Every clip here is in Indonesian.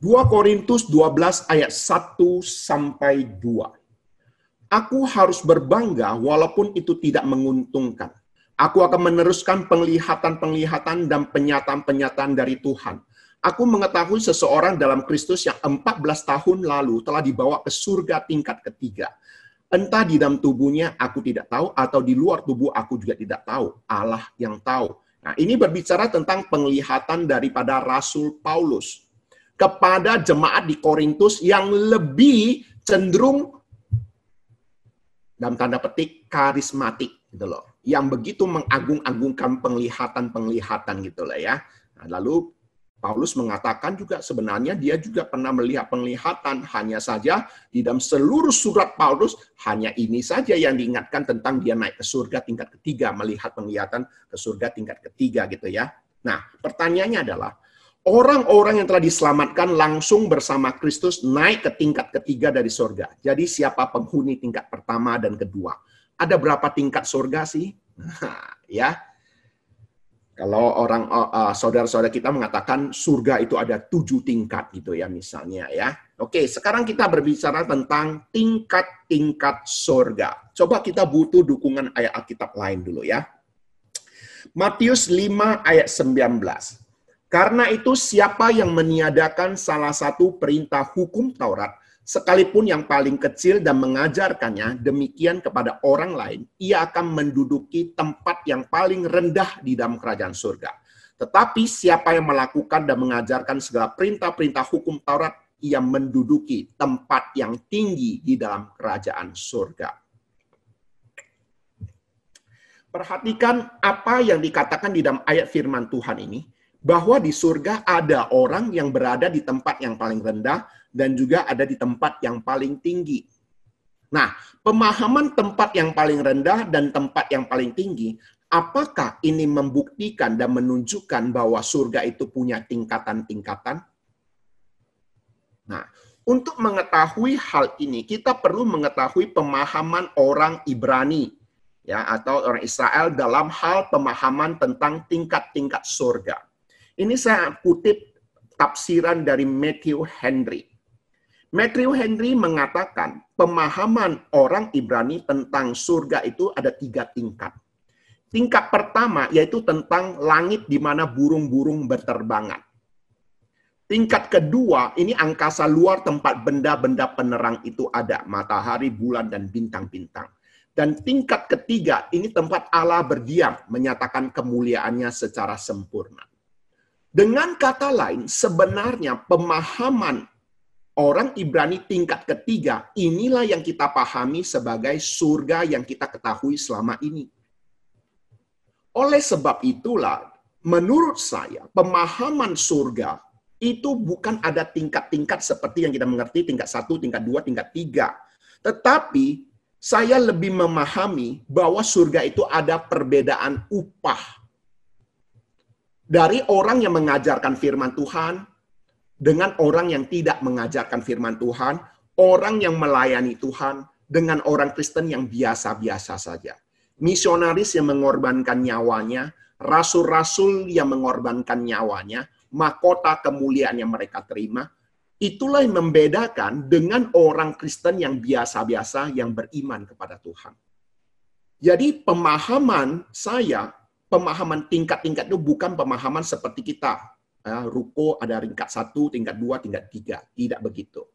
2 Korintus 12 ayat 1 sampai 2. Aku harus berbangga walaupun itu tidak menguntungkan. Aku akan meneruskan penglihatan-penglihatan dan penyataan-penyataan dari Tuhan. Aku mengetahui seseorang dalam Kristus yang 14 tahun lalu telah dibawa ke surga tingkat ketiga. Entah di dalam tubuhnya aku tidak tahu, atau di luar tubuh aku juga tidak tahu. Allah yang tahu. Nah, ini berbicara tentang penglihatan daripada Rasul Paulus kepada jemaat di Korintus yang lebih cenderung dalam tanda petik karismatik gitu loh, yang begitu mengagung-agungkan penglihatan-penglihatan gitu lah ya. Nah, lalu Paulus mengatakan juga sebenarnya dia juga pernah melihat penglihatan, hanya saja di dalam seluruh surat Paulus hanya ini saja yang diingatkan tentang dia naik ke surga tingkat ketiga, melihat penglihatan ke surga tingkat ketiga gitu ya. Nah, pertanyaannya adalah orang-orang yang telah diselamatkan langsung bersama Kristus naik ke tingkat ketiga dari surga. Jadi siapa penghuni tingkat pertama dan kedua? Ada berapa tingkat surga sih? Ya, kalau orang saudara-saudara kita mengatakan surga itu ada 7 tingkat gitu ya misalnya ya. Oke, sekarang kita berbicara tentang tingkat-tingkat surga. Coba kita butuh dukungan ayat Alkitab lain dulu ya. Matius 5 ayat 19. Karena itu siapa yang meniadakan salah satu perintah hukum Taurat, sekalipun yang paling kecil dan mengajarkannya demikian kepada orang lain, ia akan menduduki tempat yang paling rendah di dalam kerajaan surga. Tetapi siapa yang melakukan dan mengajarkan segala perintah-perintah hukum Taurat, ia menduduki tempat yang tinggi di dalam kerajaan surga. Perhatikan apa yang dikatakan di dalam ayat firman Tuhan ini, bahwa di surga ada orang yang berada di tempat yang paling rendah dan juga ada di tempat yang paling tinggi. Nah, pemahaman tempat yang paling rendah dan tempat yang paling tinggi, apakah ini membuktikan dan menunjukkan bahwa surga itu punya tingkatan-tingkatan? Nah, untuk mengetahui hal ini, kita perlu mengetahui pemahaman orang Ibrani ya, atau orang Israel dalam hal pemahaman tentang tingkat-tingkat surga. Ini saya kutip tafsiran dari Matthew Henry. Matthew Henry mengatakan pemahaman orang Ibrani tentang surga itu ada 3 tingkat. Tingkat pertama yaitu tentang langit di mana burung-burung berterbangan. Tingkat kedua ini angkasa luar tempat benda-benda penerang itu ada, matahari, bulan, dan bintang-bintang. Dan tingkat ketiga ini tempat Allah berdiam, menyatakan kemuliaannya secara sempurna. Dengan kata lain, sebenarnya pemahaman orang Ibrani tingkat ketiga, inilah yang kita pahami sebagai surga yang kita ketahui selama ini. Oleh sebab itulah, menurut saya, pemahaman surga itu bukan ada tingkat-tingkat seperti yang kita mengerti, tingkat 1, tingkat 2, tingkat 3. Tetapi, saya lebih memahami bahwa surga itu ada perbedaan upah. Dari orang yang mengajarkan firman Tuhan, dengan orang yang tidak mengajarkan firman Tuhan, orang yang melayani Tuhan, dengan orang Kristen yang biasa-biasa saja. Misionaris yang mengorbankan nyawanya, rasul-rasul yang mengorbankan nyawanya, mahkota kemuliaan yang mereka terima, itulah yang membedakan dengan orang Kristen yang biasa-biasa yang beriman kepada Tuhan. Jadi pemahaman saya, pemahaman tingkat-tingkat itu bukan pemahaman seperti kita. Ruko ada tingkat 1, tingkat 2, tingkat 3. Tidak begitu.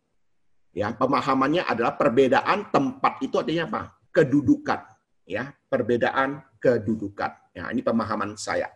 Ya, pemahamannya adalah perbedaan tempat itu artinya apa? Kedudukan. Ya, perbedaan kedudukan. Ya, ini pemahaman saya.